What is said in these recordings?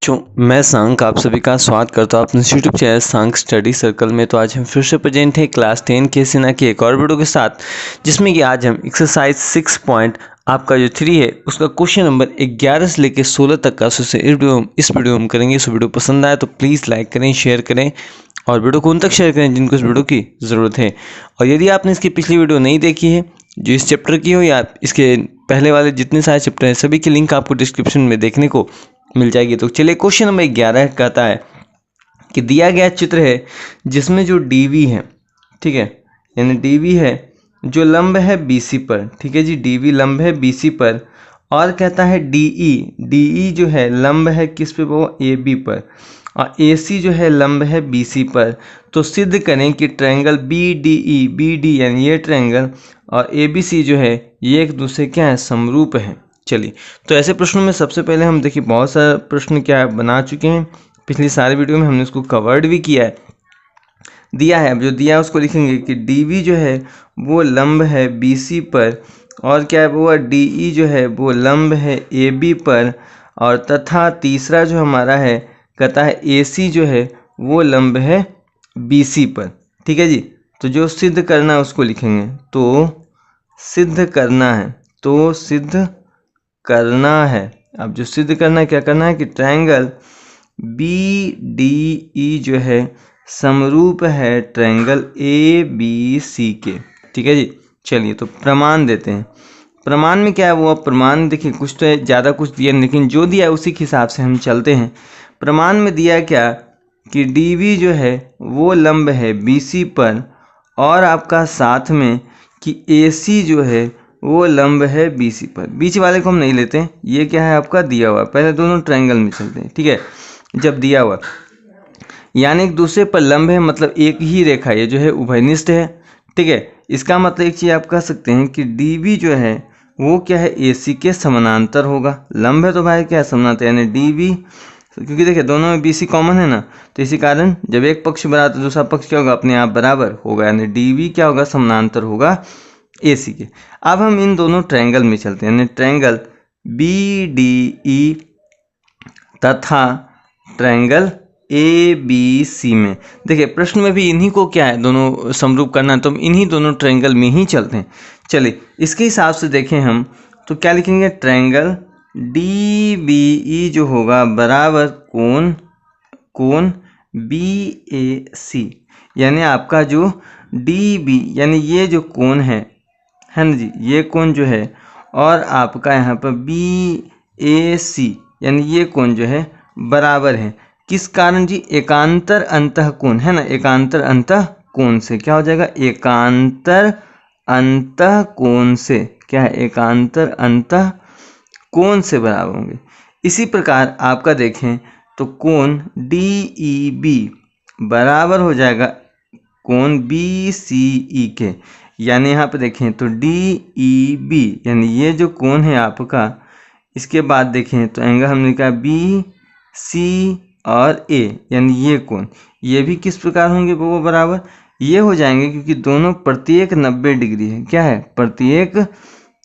बच्चों, मैं सांक आप सभी का स्वागत करता हूँ अपने यूट्यूब चैनल सांक स्टडी सर्कल में। तो आज हम फिर से प्रेजेंट हैं क्लास 10 के सेना की एक और वीडियो के साथ, जिसमें कि आज हम एक्सरसाइज 6 पॉइंट आपका जो 3 है उसका क्वेश्चन नंबर 11 से लेकर 16 तक का से इस वीडियो में करेंगे। इस वीडियो पसंद आए तो प्लीज़ लाइक करें, शेयर करें और वीडियो को उन तक शेयर करें जिनको इस वीडियो की ज़रूरत है। और यदि आपने इसकी पिछली वीडियो नहीं देखी है जो इस चैप्टर की हो या इसके पहले वाले जितने सारे चैप्टर हैं सभी की लिंक आपको डिस्क्रिप्शन में देखने को मिल जाएगी। तो चलिए क्वेश्चन नंबर 11 कहता है कि दिया गया चित्र है जिसमें जो डीवी है, ठीक है, यानी डीवी है जो लंब है बीसी पर, ठीक है जी, डीवी लंब है बीसी पर, और कहता है डीई जो है लंब है किस पे, वो ए बी पर, और एसी जो है लंब है बीसी पर। तो सिद्ध करें कि ट्रायंगल बी डी यानी ये ट्रायंगल और एबीसी जो है ये एक दूसरे क्या है, समरूप है। चलिए, तो ऐसे प्रश्नों में सबसे पहले हम देखिए बहुत सारे प्रश्न क्या है बना चुके हैं, पिछली सारे वीडियो में हमने उसको कवर्ड भी किया है। दिया है, अब जो दिया है उसको लिखेंगे कि डीवी जो है वो लंब है बीसी पर, और क्या है वो डीई जो है वो लंब है एबी पर, और तथा तीसरा जो हमारा है कहता है एसी जो है वो लंब है बीसी पर, ठीक है जी। तो जो सिद्ध करना है उसको लिखेंगे, तो सिद्ध करना है, तो सिद्ध करना है। अब जो सिद्ध करना है, क्या करना है कि ट्रायंगल बी डी ई जो है समरूप है ट्रायंगल ए बी सी के, ठीक है जी। चलिए, तो प्रमाण देते हैं। प्रमाण में क्या है वो, अब प्रमाण देखिए कुछ तो है, ज़्यादा कुछ दिया लेकिन जो दिया है उसी के हिसाब से हम चलते हैं। प्रमाण में दिया क्या कि डीवी जो है वो लंब है बीसी पर, और आपका साथ में कि एसी जो है वो लंब है बीसी पर। बीच वाले को हम नहीं लेते हैं, ये क्या है आपका दिया हुआ, पहले दोनों ट्रायंगल में चलते हैं, ठीक है। जब दिया हुआ यानी एक दूसरे पर लंब है, मतलब एक ही रेखा ये जो है उभयनिष्ठ है, ठीक है। इसका मतलब एक चीज़ आप कह सकते हैं कि डीवी जो है वो क्या है, एसी के समानांतर होगा। लंब है तो भाई क्या है, समानांतर, यानी डीवी, क्योंकि देखिए दोनों में बीसी कॉमन है ना, तो इसी कारण जब एक पक्ष बराबर तो दूसरा पक्ष क्या होगा, अपने आप बराबर होगा, यानी डीवी क्या होगा, समानांतर होगा एसी के। अब हम इन दोनों ट्रायंगल में चलते हैं, यानी ट्रायंगल बी डी ई तथा ट्रायंगल ए बी सी में। देखिए प्रश्न में भी इन्हीं को क्या है, दोनों समरूप करना है, तो हम इन्हीं दोनों ट्रायंगल में ही चलते हैं। चलिए, इसके हिसाब से देखें हम तो क्या लिखेंगे, ट्रायंगल डी बी ई जो होगा बराबर कोण बी ए सी, यानी आपका जो डी बी यानी ये जो कोण है ना जी, ये कोण जो है, और आपका यहाँ पर बी ए सी यानी ये कोण जो है बराबर है किस कारण जी, एकांतर अंतःकोण है ना, एकांतर अंतःकोण से क्या हो जाएगा, एकांतर अंतःकोण से क्या है, एकांतर अंतःकोण से बराबर होंगे। इसी प्रकार आपका देखें तो कोण डी ई बी बराबर हो जाएगा कोण बी सी ई के, यानी यहाँ पे देखें तो डी ई बी यानी ये जो कोण है आपका, इसके बाद देखें तो एंगल हमने कहा बी सी और ए, यानी ये कोण ये भी किस प्रकार होंगे, वो बराबर ये हो जाएंगे क्योंकि दोनों प्रत्येक 90 डिग्री है, क्या है, प्रत्येक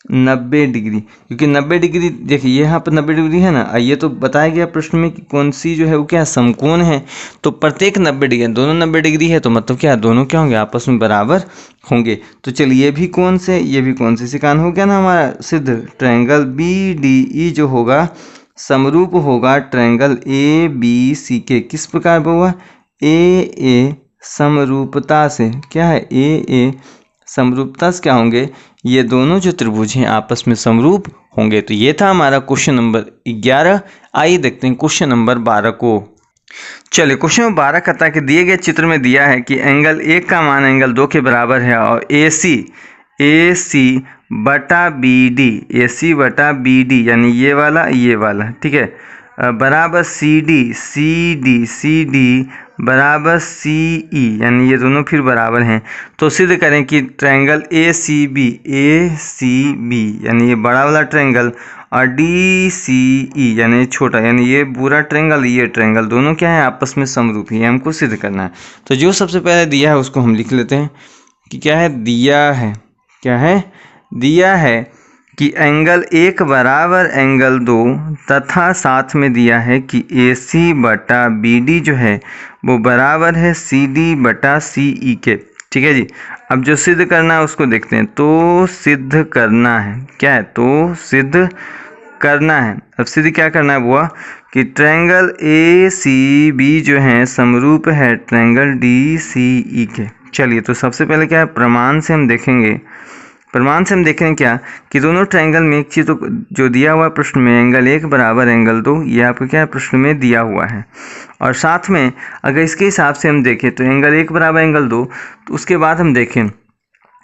90 डिग्री, क्योंकि 90 डिग्री देखिए यहाँ पर 90 डिग्री है ना, ये तो बताया गया प्रश्न में कि कौन सी जो है वो क्या समकोण है, तो प्रत्येक 90 डिग्री, दोनों 90 डिग्री है, तो मतलब क्या, दोनों क्या होंगे, आपस में बराबर होंगे। तो चलिए, ये भी कौन से, ये भी कौन से, इसी कारण हो गया ना हमारा सिद्ध, ट्रायंगल बी डी ई जो होगा समरूप होगा ट्रायंगल ए बी सी के, किस प्रकार होगा, ए समरूपता से, क्या है, ए समरूपता से क्या होंगे, ये दोनों जो त्रिभुज हैं आपस में समरूप होंगे। तो ये था हमारा क्वेश्चन नंबर 11। आइए देखते हैं क्वेश्चन नंबर 12 को। चलिए, क्वेश्चन नंबर 12 कहता है कि दिए गए चित्र में दिया है कि एंगल 1 का मान एंगल 2 के बराबर है, और ए सी बटा बी डी यानी ये वाला, ठीक है, बराबर सी डी बराबर सी ई, यानी ये दोनों फिर बराबर हैं। तो सिद्ध करें कि ट्रायंगल ए सी बी यानी ये बड़ा वाला ट्रायंगल, और डी सी ई यानी छोटा, यानी ये पूरा ट्रायंगल, ये ट्रायंगल दोनों क्या है, आपस में समरूप ही, हमको सिद्ध करना है। तो जो सबसे पहले दिया है उसको हम लिख लेते हैं कि क्या है, दिया है कि एंगल 1 बराबर एंगल 2 तथा साथ में दिया है कि AC बटा BD जो है वो बराबर है CD बटा CE के। ठीक है जी। अब जो सिद्ध करना है उसको देखते हैं। तो सिद्ध करना है, क्या है? तो सिद्ध करना है। अब सिद्ध क्या करना है बुआ कि ट्रायंगल ACB जो है समरूप है ट्रायंगल DCE के। चलिए, तो सबसे पहले क्या है, प्रमाण से हम देखेंगे। प्रमाण से हम देखेंगे क्या कि दोनों ट्रायंगल में एक चीज़ तो जो दिया हुआ है प्रश्न में, एंगल 1 बराबर एंगल 2, ये आपको क्या है प्रश्न में दिया हुआ है। और साथ में अगर इसके हिसाब से हम देखें तो एंगल 1 बराबर एंगल 2, तो उसके बाद हम देखें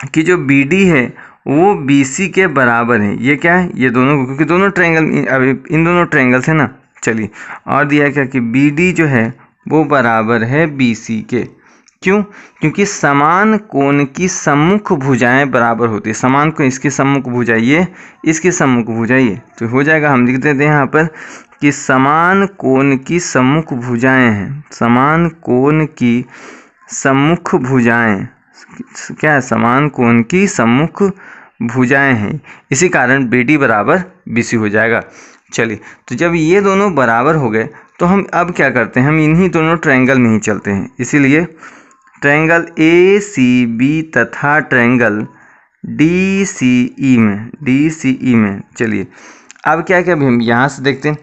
कि जो BD है वो BC के बराबर है। ये क्या है, ये दोनों, क्योंकि दोनों ट्रायंगल, अभी इन दोनों ट्रायंगल्स है ना। चलिए, और दिया है क्या कि BD जो है वो बराबर है BC के। क्यों? क्योंकि समान कोण की सम्मुख भुजाएं बराबर होती है। समान कोण, इसकी सम्मुख भुजा ये, इसकी सम्मुख भुजा ये, तो हो जाएगा। हम लिख देते हैं यहाँ पर कि समान कोण की सम्मुख भुजाएं हैं। समान कोण की सम्मुख भुजाएं, क्या है? समान कोण की सम्मुख भुजाएं हैं। इसी कारण BD बराबर BC हो जाएगा। चलिए, तो जब ये दोनों बराबर हो गए तो हम अब क्या करते हैं, हम इन्हीं दोनों ट्रायंगल में ही चलते हैं। इसीलिए ट्रायंगल ACB तथा ट्रायंगल DCE में चलिए अब क्या क्या हम यहाँ से देखते हैं।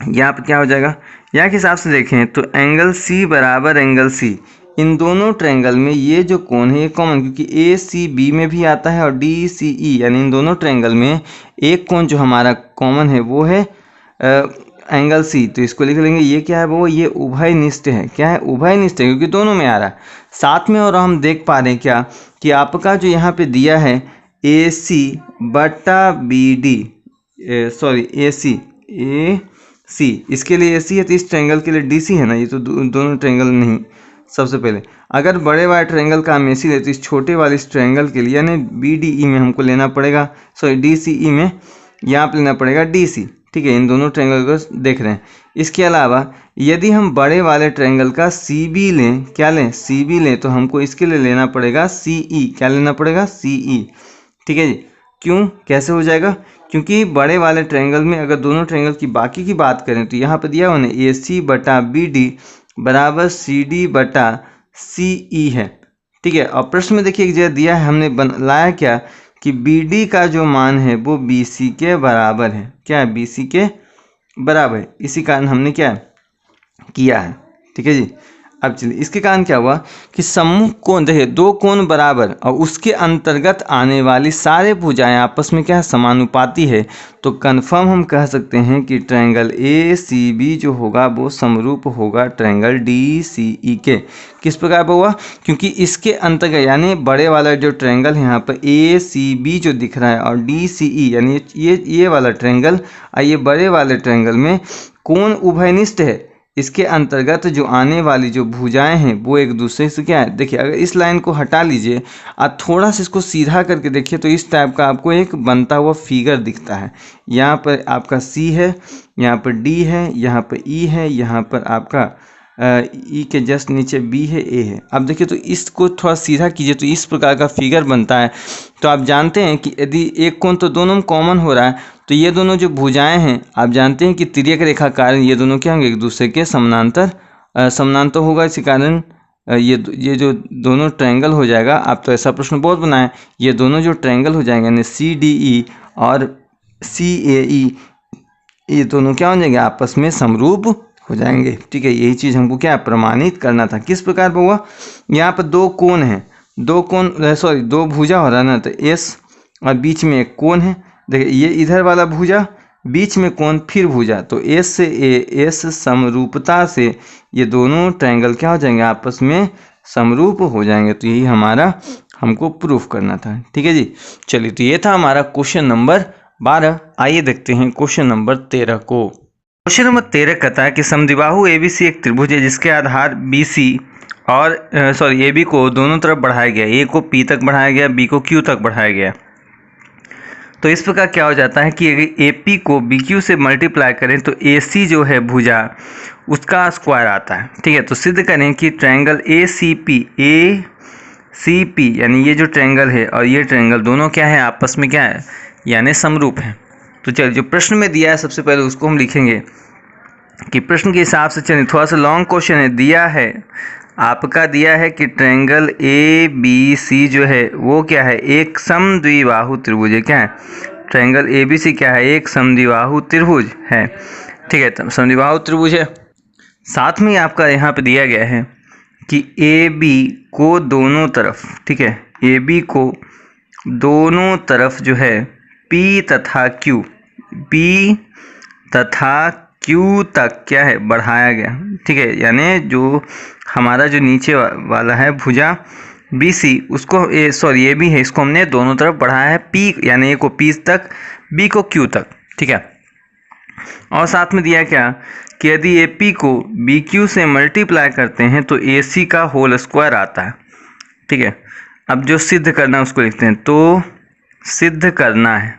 यहाँ पर क्या हो जाएगा, यहाँ के हिसाब से देखें तो एंगल C बराबर एंगल C, इन दोनों ट्रायंगल में ये जो कोण है ये कॉमन, क्योंकि ACB में भी आता है और DCE, यानी इन दोनों ट्रायंगल में एक कोण जो हमारा कॉमन है वो है एंगल C। तो इसको लिख लेंगे, ये क्या है वो, ये उभयनिष्ठ है। क्या है? उभयनिष्ठ है, क्योंकि दोनों में आ रहा है साथ में। और हम देख पा रहे हैं क्या कि आपका जो यहाँ पे दिया है AC बटा BD, सॉरी AC, इसके लिए AC है तो इस ट्रायंगल के लिए DC है ना। ये तो दोनों ट्रायंगल नहीं। सबसे पहले अगर बड़े वाले ट्रायंगल का हम AC ले तो इस छोटे वाले इस ट्रायंगल के लिए यानी BDE में हमको लेना पड़ेगा, सॉरी DCE में यहाँ पर लेना पड़ेगा DC। ठीक है, इन दोनों ट्रायंगल को देख रहे हैं। इसके अलावा यदि हम बड़े वाले ट्रायंगल का CB लें, क्या लें? CB लें, तो हमको इसके लिए लेना पड़ेगा CE। क्या लेना पड़ेगा? CE। ठीक है जी। क्यों, कैसे हो जाएगा? क्योंकि बड़े वाले ट्रायंगल में अगर दोनों ट्रायंगल की बाकी की बात करें तो यहाँ पर दिया हुआ ना AC बटा BD बराबर CD बटा CE है। ठीक है, और प्रश्न में देखिए जो दिया है, हमने लाया क्या कि BD का जो मान है वो BC के बराबर है। क्या है? BC के बराबर है। इसी कारण हमने क्या किया है। ठीक है जी। अब चलिए, इसके कारण क्या हुआ कि सम्मुख कोण, देखिए दो कोण बराबर और उसके अंतर्गत आने वाली सारे भुजाएं आपस में क्या है, समानुपाती है। तो कन्फर्म हम कह सकते हैं कि ट्रायंगल ACB जो होगा वो समरूप होगा ट्रायंगल DCE के। किस प्रकार पर हुआ? क्योंकि इसके अंतर्गत यानी बड़े वाला जो ट्रायंगल है यहाँ पर ACB जो दिख रहा है और DCE यानी ये वाला ट्रायंगल और ये बड़े वाले ट्रायंगल में कोण उभयनिष्ठ है। इसके अंतर्गत जो आने वाली जो भुजाएं हैं वो एक दूसरे से क्या है, देखिए अगर इस लाइन को हटा लीजिए और थोड़ा सा इसको सीधा करके देखिए तो इस टाइप का आपको एक बनता हुआ फिगर दिखता है। यहाँ पर आपका C है, यहाँ पर D है, यहाँ पर E है, यहाँ पर आपका E के जस्ट नीचे B है, A है। अब देखिए तो इसको थोड़ा सीधा कीजिए तो इस प्रकार का फिगर बनता है। तो आप जानते हैं कि यदि एक कोण तो दोनों में कॉमन हो रहा है तो ये दोनों जो भुजाएं हैं आप जानते हैं कि तिर्यक रेखा कारण ये दोनों क्या होंगे, एक दूसरे के समानांतर होगा। इसी कारण ये जो दोनों ट्रायंगल हो जाएगा। आप तो ऐसा प्रश्न बहुत बनाए, ये दोनों जो ट्रायंगल हो जाएंगे यानी CDE और CAE, ये दोनों क्या हो जाएंगे, आपस में समरूप हो जाएंगे। ठीक है, यही चीज़ हमको क्या प्रमाणित करना था। किस प्रकार पर हुआ? यहाँ पर दो कोण हैं, दो भुजा हो रहा है ना, तो S और बीच में एक कोण है। देखिए ये इधर वाला भुजा, बीच में कोण, फिर भुजा, तो S से AS समरूपता से ये दोनों ट्रायंगल क्या हो जाएंगे, आपस में समरूप हो जाएंगे। तो यही हमारा हमको प्रूफ करना था। ठीक है जी। चलिए, तो ये था हमारा क्वेश्चन नंबर 12। आइए देखते हैं क्वेश्चन नंबर 13 को। क्वेश्चन नंबर 13 कहता है कि समद्विबाहु ABC एक त्रिभुज है जिसके आधार BC और AB को दोनों तरफ बढ़ाया गया। A को P तक बढ़ाया गया, B को Q तक बढ़ाया गया। तो इस प्रकार क्या हो जाता है कि अगर AP को BQ से मल्टीप्लाई करें तो AC जो है भुजा उसका स्क्वायर आता है। ठीक है, तो सिद्ध करें कि ट्रायंगल ACP यानी ये जो ट्रायंगल है और ये ट्रायंगल दोनों क्या है, आपस में क्या है, यानी समरूप हैं। तो चलिए जो प्रश्न में दिया है सबसे पहले उसको हम लिखेंगे कि प्रश्न के हिसाब से। चलिए थोड़ा सा लॉन्ग क्वेश्चन है, दिया है आपका, दिया है कि ट्रायंगल ए बी सी जो है वो क्या है, एक समद्विबाहु त्रिभुज है। क्या है? ट्रायंगल ए बी सी क्या है, एक समद्विबाहु त्रिभुज है। ठीक है, तो समद्विबाहु त्रिभुज है। साथ में आपका यहाँ पे दिया गया है कि ए बी को दोनों तरफ, ठीक है, ए बी को दोनों तरफ जो है पी तथा क्यू, पी तथा क्यू तक क्या है, बढ़ाया गया। ठीक है, यानी जो हमारा जो नीचे वाला है भुजा बी सी, उसको ए बी है, इसको हमने दोनों तरफ बढ़ाया है, पी यानी ए को पी तक, बी को क्यू तक। ठीक है, और साथ में दिया क्या कि यदि ए पी को बी क्यू से मल्टीप्लाई करते हैं तो ए सी का होल स्क्वायर आता है। ठीक है, अब जो सिद्ध करना है उसको लिखते हैं, तो सिद्ध करना है,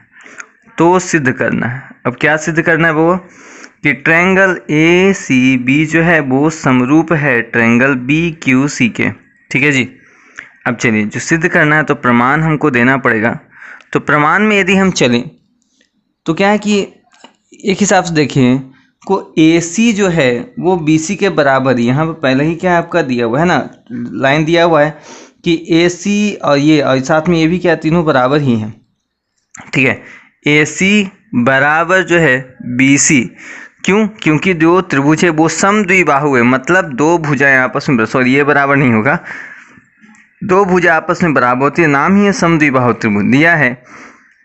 तो सिद्ध करना है। अब क्या सिद्ध करना है वो, कि ट्रायंगल ए सी बी जो है वो समरूप है ट्रायंगल बी क्यू सी के। ठीक है जी। अब चलिए जो सिद्ध करना है तो प्रमाण हमको देना पड़ेगा। तो प्रमाण में यदि हम चलें तो क्या है कि एक हिसाब से देखिए को ए सी जो है वो बी सी के बराबर ही, यहाँ पर पहले ही क्या आपका दिया हुआ है ना, लाइन दिया हुआ है कि ए सी और ये और साथ में ये भी क्या, तीनों बराबर ही हैं। ठीक है, ए सी बराबर जो है बी सी, क्यों? क्योंकि जो त्रिभुज है वो समद्विबाहु है, मतलब दो भुजाएं आपस में, सॉरी ये बराबर नहीं होगा, दो भुजा आपस में बराबर होती है, नाम ही है समद्विबाहु त्रिभुज। दिया है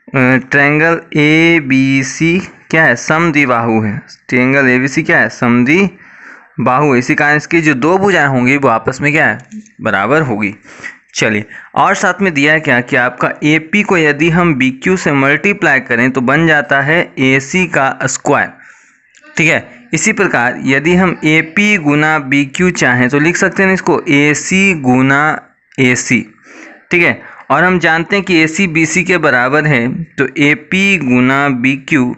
ट्रायंगल ए बी सी क्या है, समद्विबाहु है। ट्रायंगल ए बी सी क्या है, समद्विबाहु है। इसी कारण इसकी जो दो भुजाएं होंगी वो आपस में क्या है, बराबर होगी। चलिए, और साथ में दिया है क्या कि आपका ए पी को यदि हम बी क्यू से मल्टीप्लाई करें तो बन जाता है ए सी का स्क्वायर। ठीक है, इसी प्रकार यदि हम ए पी गुना बी क्यू चाहें तो लिख सकते हैं इसको ए सी गुना ए सी। ठीक है, और हम जानते हैं कि ए सी बी सी के बराबर है, तो ए पी गुना बी क्यू,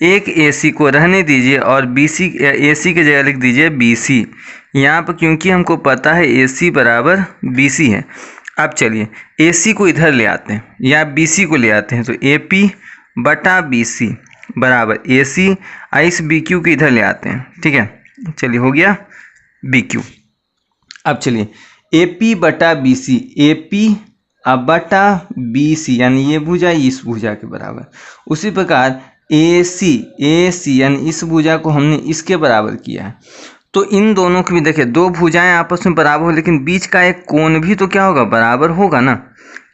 एक ए सी को रहने दीजिए और बी सी ए सी की जगह लिख दीजिए बी सी। यहाँ पर क्योंकि हमको पता है ए सी बराबर बी सी है। अब चलिए ए सी को इधर ले आते हैं या बी सी को ले आते हैं, तो ए पी बटा बी सी बराबर ए सी, इस बी क्यू को इधर ले आते हैं। ठीक है, चलिए हो गया बी क्यू। अब चलिए ए पी बटा बी सी, ए पी बटा बी सी यानी ये भुजा इस भुजा के बराबर। उसी प्रकार ए सी यानी इस भुजा को हमने इसके बराबर किया है। तो इन दोनों की भी देखिए दो भुजाएं आपस में बराबर हो, लेकिन बीच का एक कोण भी तो क्या होगा, बराबर होगा ना।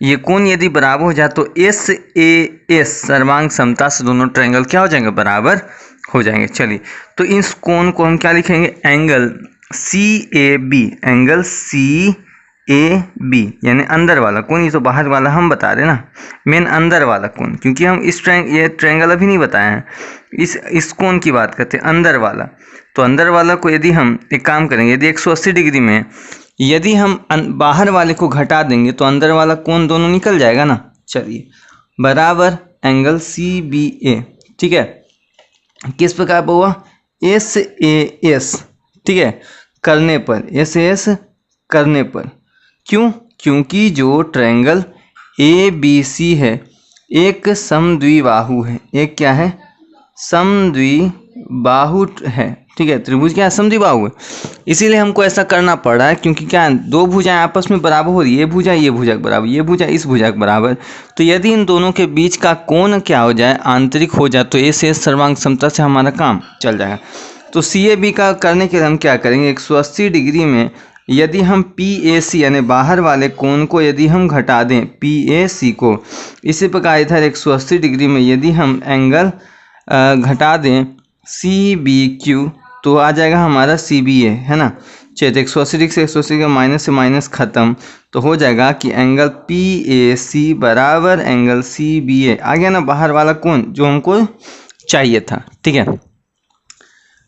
ये कोण यदि बराबर हो जाए तो एस ए एस सर्वांग समता से दोनों ट्रायंगल क्या हो जाएंगे, बराबर हो जाएंगे। चलिए तो इस कोण को हम क्या लिखेंगे, angle C A B, angle C A B यानी अंदर वाला कोण, ये तो बाहर वाला हम बता रहे ना, मेन अंदर वाला कोण, क्योंकि हम इस ये ट्रायंगल अभी नहीं बताए हैं, इस कोण की बात करते हैं, अंदर वाला। तो अंदर वाला को यदि हम एक काम करेंगे, यदि 180 डिग्री में यदि हम बाहर वाले को घटा देंगे तो अंदर वाला कोण दोनों निकल जाएगा ना। चलिए बराबर एंगल सी बी ए। ठीक है, किस प्रकार हुआ, एस ए एस, ठीक है, करने पर, एस एस करने पर, क्यों? क्योंकि जो ट्रायंगल ए बी सी है एक समद्विबाहु है, एक क्या है, समद्विबाहु है। ठीक है, त्रिभुज क्या है, समद्विबाहु है, इसीलिए हमको ऐसा करना पड़ रहा है, क्योंकि क्या है, दो भुजाएं आपस में बराबर हो रही है, ये भुजा के बराबर, ये भुजा इस भुजा के बराबर। तो यदि इन दोनों के बीच का कोण क्या हो जाए, आंतरिक हो जाए, तो ए से सर्वांग समता से हमारा काम चल जाएगा। तो सी ए बी का करने के लिए हम क्या करेंगे, 180 डिग्री में यदि हम पी ए सी यानी बाहर वाले कोण को यदि हम घटा दें पी ए सी को, इसी प्रकार इधर 180 डिग्री में यदि हम एंगल घटा दें सी बी क्यू तो आ जाएगा हमारा सी बी ए, है ना। चलिए 180 डिग्री से 180 का माइनस से माइनस खत्म, तो हो जाएगा कि एंगल पी ए सी बराबर एंगल सी बी ए। आ गया ना बाहर वाला कोण जो हमको चाहिए था। ठीक है,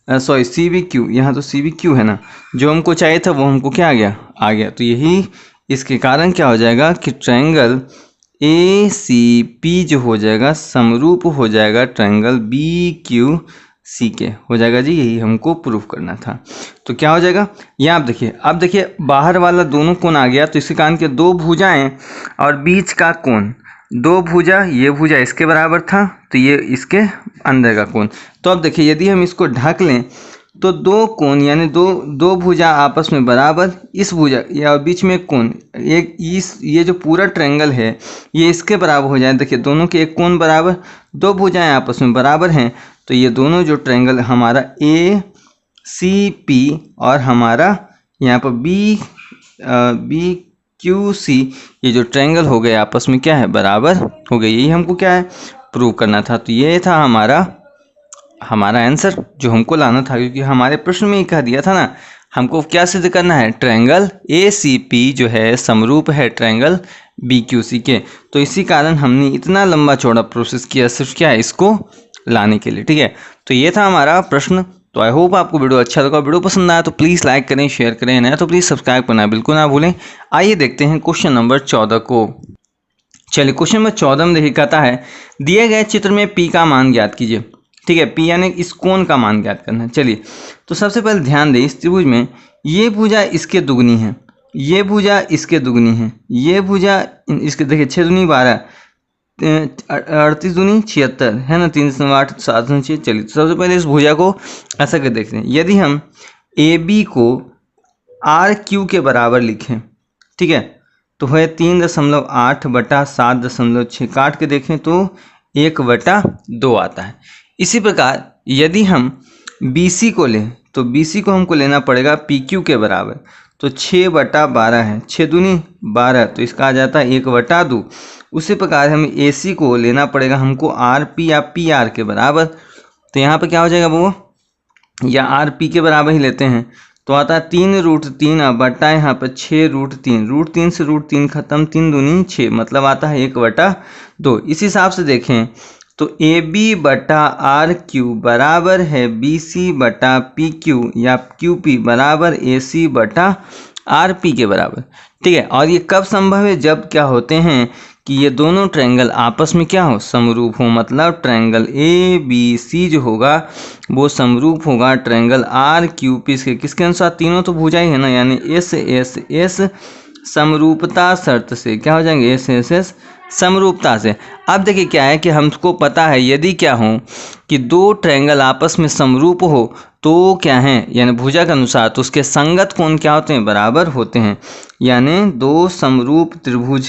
सॉरी सी बी क्यू, यहाँ तो सी बी क्यू है ना, जो हमको चाहिए था वो हमको क्या आ गया। तो यही इसके कारण क्या हो जाएगा कि ट्रायंगल ए सी पी जो हो जाएगा समरूप हो जाएगा ट्रायंगल बी क्यू सी के, हो जाएगा जी। यही हमको प्रूफ करना था। तो क्या हो जाएगा, यहाँ आप देखिए, अब देखिए बाहर वाला दोनों कोण आ गया, तो इसी कारण के दो भुजाएं और बीच का कोण, दो भुजा, ये भुजा इसके बराबर था तो ये इसके अंदर का कोण। तो अब देखिए यदि हम इसको ढक लें तो दो कोण यानी दो भुजा आपस में बराबर, इस भुजा या बीच में एक कोण, एक ये जो पूरा ट्रायंगल है ये इसके बराबर हो जाए। देखिए दोनों के एक कोण बराबर, दो भुजाएं आपस में बराबर हैं तो ये दोनों जो ट्रायंगल हमारा ए सी पी और हमारा यहाँ पर बी क्यू सी, ये जो ट्रायंगल हो गए आपस में क्या है, बराबर हो गए। यही हमको क्या है, प्रूव करना था। तो ये था हमारा आंसर जो हमको लाना था, क्योंकि हमारे प्रश्न में ही कह दिया था ना, हमको क्या सिद्ध करना है, ट्रायंगल ए सी पी जो है समरूप है ट्रायंगल बी क्यू सी के। तो इसी कारण हमने इतना लंबा चौड़ा प्रोसेस किया सिर्फ क्या है, इसको लाने के लिए। ठीक है, तो ये था हमारा प्रश्न। तो आई होप आपको वीडियो अच्छा लगा। वीडियो पसंद आया तो प्लीज़ लाइक करें, शेयर करें, नया तो प्लीज़ सब्सक्राइब करना बिल्कुल ना भूलें। आइए देखते हैं क्वेश्चन नंबर 14 को। चलिए क्वेश्चन नंबर 14 में देखिए कहता है, दिए गए चित्र में पी का मान ज्ञात कीजिए। ठीक है, पी यानी इस कोण का मान ज्ञात करना है। चलिए तो सबसे पहले ध्यान दें, इस त्रिभुज में ये भुजा इसके दुगनी है, ये भुजा इसके दुगनी है, ये भुजा इसके, देखिए 6 दूनी 12, 38 दूनी 76 है ना, 3/8 7/6। चलिए तो सबसे पहले इस भुजा को ऐसा कर देखते हैं। यदि हम ए बी को आर क्यू के बराबर लिखें, ठीक है, तो है 3.8 बटा 7.6, काट के देखें तो 1/2 आता है। इसी प्रकार यदि हम बी सी को लें तो बी सी को हमको लेना पड़ेगा पी क्यू के बराबर, तो 6/12 है, 6 दूनी 12, तो इसका आ जाता है 1/2। उसी प्रकार हमें ए सी को लेना पड़ेगा हमको आर पी या पी आर के बराबर, तो यहाँ पे क्या हो जाएगा वो, या आर पी के बराबर ही लेते हैं तो आता है 3√3 बटा यहाँ पर 6√3, √3 से √3 खत्म, 3 दूनी 6, मतलब आता है 1/2। इस हिसाब से देखें तो ए बी बटा आर क्यू बराबर है बी सी बटा पी क्यू, या क्यू पी बराबर ए सी बटा आर पी के बराबर। ठीक है, और ये कब संभव है, जब क्या होते हैं कि ये दोनों ट्रायंगल आपस में क्या हो, समरूप हो। मतलब ट्रायंगल ए बी सी जो होगा वो समरूप होगा ट्रायंगल आर क्यू पी के किसके अनुसार, तीनों तो भुजा ही है ना, यानी एस एस एस समरूपता शर्त से क्या हो जाएंगे, एस एस एस समरूपता से। अब देखिए क्या है कि हमको पता है यदि क्या हो कि दो ट्रायंगल आपस में समरूप हो तो क्या है, यानी भुजा के अनुसार, तो उसके संगत कोण क्या होते हैं, बराबर होते हैं। यानी दो समरूप त्रिभुज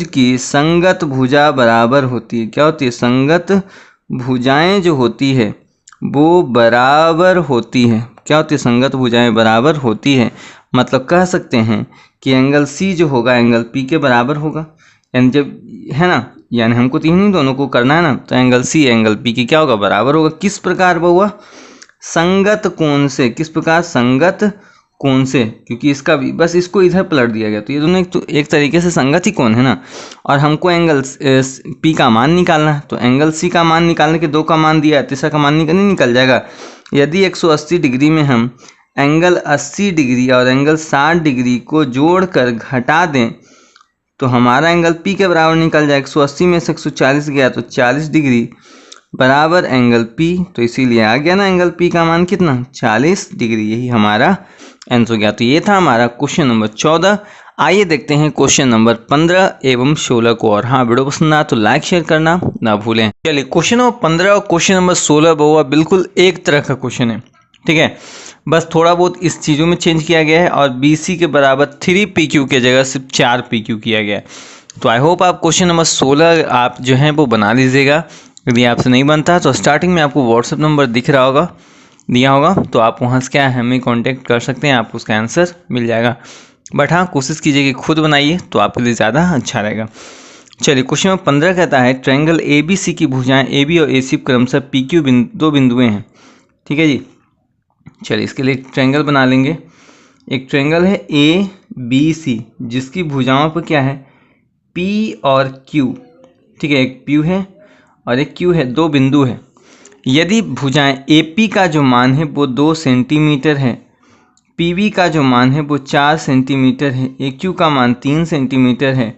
की संगत भुजा बराबर होती है। क्या होती है, संगत भुजाएं जो होती है वो बराबर होती है। क्या होती है, संगत भुजाएं बराबर होती है। मतलब कह सकते हैं कि एंगल सी जो होगा एंगल पी के बराबर होगा, यानी जब है ना, यानी हमको तीनों दोनों को करना है ना, तो एंगल सी एंगल पी की क्या होगा, बराबर होगा। किस प्रकार हुआ, संगत कोण से। किस प्रकार, संगत कोण से, क्योंकि इसका भी बस इसको इधर पलट दिया गया तो ये दोनों एक तरीके से संगत ही कोण है ना। और हमको एंगल पी का मान निकालना है, तो एंगल सी का मान निकालने के 2 का मान दिया है, तीसरा का मान नहीं निकल जाएगा। यदि 180 डिग्री में हम एंगल 80 डिग्री और एंगल 60 डिग्री को जोड़कर घटा दें तो हमारा एंगल पी के बराबर निकल जाए। 180 में से 140 गया तो 40 डिग्री बराबर एंगल पी, तो इसीलिए आ गया ना एंगल पी का मान कितना, 40 डिग्री। यही हमारा आंसर हो गया। तो ये था हमारा क्वेश्चन नंबर 14। आइए देखते हैं क्वेश्चन नंबर 15 एवं 16 को। और हाँ, वीडियो पसंद आया तो लाइक शेयर करना ना भूलें। चलिए क्वेश्चन नंबर 15 और क्वेश्चन नंबर 16 बहुआ बिल्कुल एक तरह का क्वेश्चन है। ठीक है, बस थोड़ा बहुत इस चीज़ों में चेंज किया गया है और बी सी के बराबर 3PQ के जगह सिर्फ 4PQ किया गया है। तो आई होप आप क्वेश्चन नंबर 16 आप जो है वो बना लीजिएगा। यदि आपसे नहीं बनता तो स्टार्टिंग में आपको व्हाट्सएप नंबर दिया होगा तो आप वहाँ से क्या है हमें कांटेक्ट कर सकते हैं, आपको उसका आंसर मिल जाएगा। बट हाँ, कोशिश कीजिए कि खुद बनाइए तो आपके लिए ज़्यादा अच्छा रहेगा। चलिए क्वेश्चन नंबर 15 कहता है, ट्रायंगल ए बी सी की भुजाएं ए बी और ए सी क्रमशः पी क्यू दो बिंदुएं हैं। ठीक है जी, चलिए इसके लिए एक ट्रायंगल बना लेंगे। एक ट्रायंगल है ए बी सी जिसकी भुजाओं पर क्या है, पी और क्यू। ठीक है, एक पी है और एक क्यू है, 2 बिंदु है। यदि भुजाएं ए पी का जो मान है वो 2 सेंटीमीटर है, पी बी का जो मान है वो 4 सेंटीमीटर है, ए क्यू का मान 3 सेंटीमीटर है,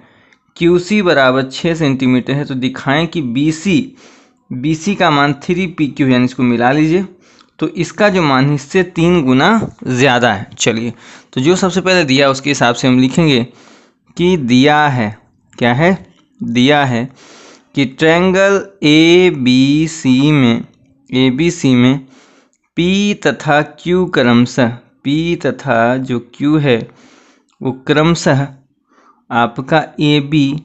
क्यू सी बराबर 6 सेंटीमीटर है, तो दिखाएं कि बी सी का मान 3PQ यानी इसको मिला लीजिए तो इसका जो मान है इससे 3 गुना ज़्यादा है। चलिए तो जो सबसे पहले दिया उसके हिसाब से हम लिखेंगे कि दिया है, क्या है, दिया है कि ट्रायंगल ए बी सी में पी तथा क्यू क्रमशः, पी तथा जो क्यू है वो क्रमशः आपका ए बी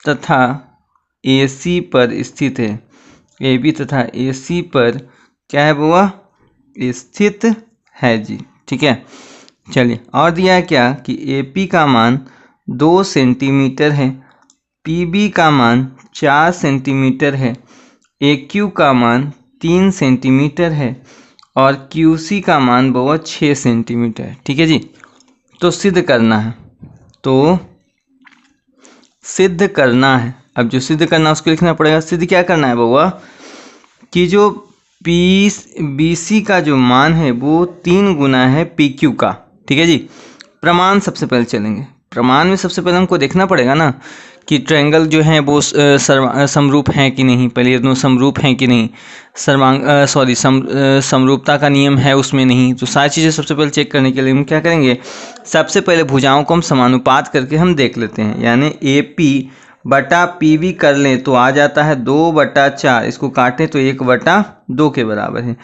तथा ए सी पर स्थित है, ए बी तथा ए सी पर क्या है बुआ, स्थित है जी। ठीक है, चलिए और दिया है क्या कि ए पी का मान 2 सेंटीमीटर है, पी बी का मान 4 सेंटीमीटर है, ए क्यू का मान 3 सेंटीमीटर है और क्यू सी का मान बुआ 6 सेंटीमीटर है। ठीक है जी, तो सिद्ध करना है, तो सिद्ध करना है। अब जो सिद्ध करना है उसको लिखना पड़ेगा। सिद्ध क्या करना है बउआ कि जो बी सी का जो मान है वो 3 गुना है पी क्यू का। ठीक है जी, प्रमाण सबसे पहले चलेंगे। प्रमाण में सबसे पहले हमको देखना पड़ेगा ना कि ट्रायंगल जो है वो समरूप हैं कि नहीं, पहले ये दोनों समरूप हैं कि नहीं, समरूपता का नियम है उसमें नहीं, तो सारी चीज़ें सबसे पहले चेक करने के लिए हम क्या करेंगे, सबसे पहले भुजाओं को हम समानुपात करके हम देख लेते हैं। यानी ए पी बटा पी वी कर लें तो आ जाता है 2/4, इसको काटें तो 1/2 के बराबर है।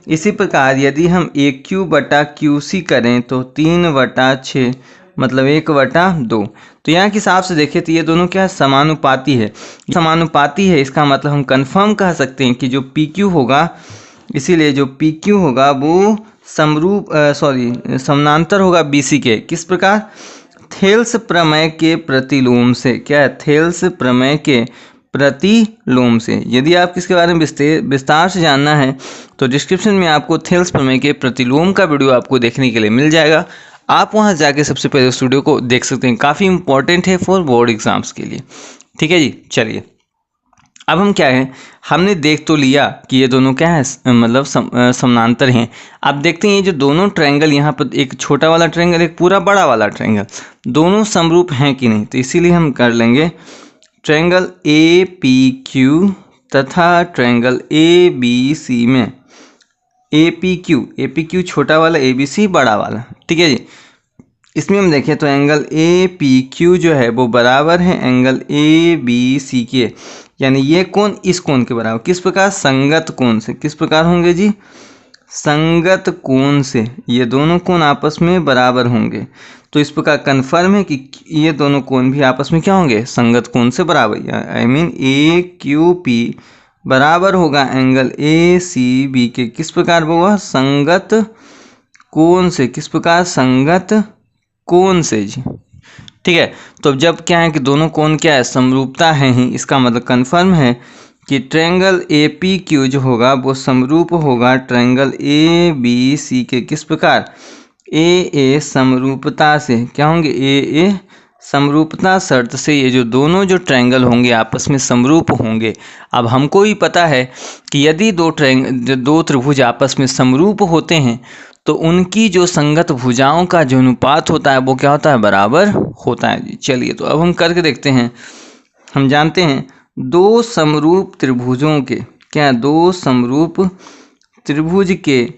इसी प्रकार यदि हम ए क्यू बटा क्यू सी करें तो 3/6 मतलब 1/2। तो यहाँ के हिसाब से देखें तो ये दोनों क्या समानुपाती है, समानुपाती है, इसका मतलब हम कंफर्म कह सकते हैं कि जो पी क्यू होगा, इसीलिए जो पी क्यू होगा वो समानांतर होगा बी सी के। किस प्रकार, थेल्स प्रमेय के प्रतिलोम से। क्या है, थेल्स प्रमेय के प्रतिलोम से। यदि आप किसके बारे में विस्तार से जानना है तो डिस्क्रिप्शन में आपको थेल्स प्रमेय के प्रतिलोम का वीडियो आपको देखने के लिए मिल जाएगा, आप वहां जाके सबसे पहले उस वीडियो को देख सकते हैं, काफ़ी इंपॉर्टेंट है फॉर बोर्ड एग्जाम्स के लिए। ठीक है जी, चलिए अब हम क्या है, हमने देख तो लिया कि ये दोनों क्या है, मतलब समानांतर हैं। अब देखते हैं ये जो दोनों ट्रायंगल यहाँ पर, एक छोटा वाला ट्रायंगल एक पूरा बड़ा वाला ट्रायंगल, दोनों समरूप हैं कि नहीं। तो इसीलिए हम कर लेंगे ट्रायंगल ए पी क्यू तथा ट्रायंगल ए बी सी में ए पी क्यू छोटा वाला, ए बी सी बड़ा वाला। ठीक है जी, इसमें हम देखें तो एंगल ए पी क्यू जो है वो बराबर है एंगल ए बी सी के, यानी ये कोण इस कोण के बराबर। किस प्रकार, संगत कोण से। किस प्रकार होंगे जी, संगत कोण से ये दोनों कोण आपस में बराबर होंगे। तो इस प्रकार कन्फर्म है कि ये दोनों कोण भी आपस में क्या होंगे, संगत कोण से बराबर। I mean A Q P बराबर होगा एंगल ए सी बी के। किस प्रकार हुआ, संगत कोण से। किस प्रकार, संगत कोण से जी। ठीक है, तो जब क्या है कि दोनों कोण क्या है, समरूपता है ही, इसका मतलब कंफर्म है कि ट्रायंगल ए पी क्यू जो होगा वो समरूप होगा ट्रायंगल ए बी सी के। किस प्रकार, ए समरूपता से क्या होंगे, ए समरूपता शर्त से ये जो दोनों जो ट्रायंगल होंगे आपस में समरूप होंगे। अब हमको भी पता है कि यदि दो त्रिभुज आपस में समरूप होते हैं तो उनकी जो संगत भुजाओं का जो अनुपात होता है वो क्या होता है, बराबर होता है जी। चलिए तो अब हम करके देखते हैं। हम जानते हैं दो समरूप त्रिभुजों के, क्या, दो समरूप त्रिभुज के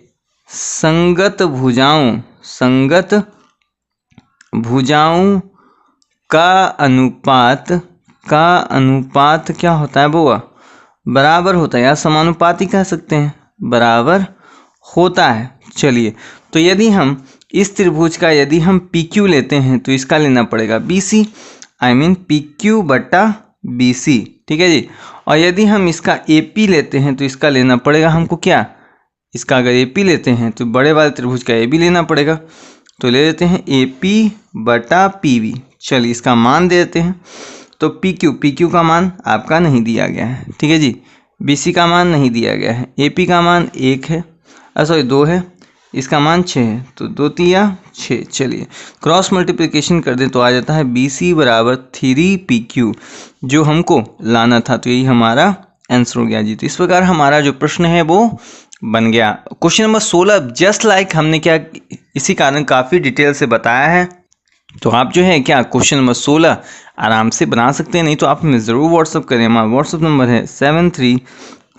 संगत भुजाओं का अनुपात क्या होता है वो, बराबर होता है, या समानुपाती कह सकते हैं, बराबर होता है। चलिए तो यदि हम इस त्रिभुज का यदि हम पी क्यू लेते हैं तो इसका लेना पड़ेगा B C, I mean P Q बटा बी सी। ठीक है जी, और यदि हम इसका ए पी लेते हैं तो इसका लेना पड़ेगा हमको क्या, इसका अगर ए पी लेते हैं तो बड़े वाले त्रिभुज का ए बी लेना पड़ेगा। तो ले लेते हैं ए पी बटा पी वी। चलिए इसका मान दे देते हैं। तो पी क्यू का मान आपका नहीं दिया गया है, ठीक है जी। बी सी का मान नहीं दिया गया है, ए पी का मान 1 है, सॉरी 2 है, इसका मान 6 है, तो 2 तिया 6। चलिए क्रॉस मल्टीप्लिकेशन कर दें तो आ जाता है बी सी बराबर 3PQ, जो हमको लाना था। तो यही हमारा आंसर हो गया जी। तो इस प्रकार हमारा जो प्रश्न है वो बन गया। क्वेश्चन नंबर 16 जस्ट लाइक हमने क्या इसी कारण काफ़ी डिटेल से बताया है, तो आप जो है क्या क्वेश्चन नंबर 16 आराम से बना सकते हैं। नहीं तो आप हमें ज़रूर व्हाट्सअप करें। हमारा व्हाट्सअप नंबर है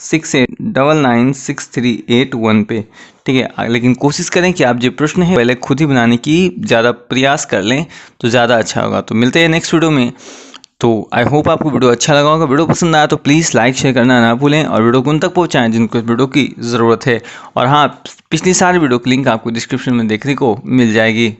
68996381 पे, ठीक है। लेकिन कोशिश करें कि आप जो प्रश्न है पहले खुद ही बनाने की ज़्यादा प्रयास कर लें तो ज़्यादा अच्छा होगा। तो मिलते हैं नेक्स्ट वीडियो में। तो आई होप आपको वीडियो अच्छा लगा होगा। वीडियो पसंद आया तो प्लीज़ लाइक शेयर करना ना भूलें और वीडियो को उन तक पहुंचाएं जिनको इस वीडियो की ज़रूरत है। और हाँ, पिछली सारी वीडियो की लिंक आपको डिस्क्रिप्शन में देखने को मिल जाएगी।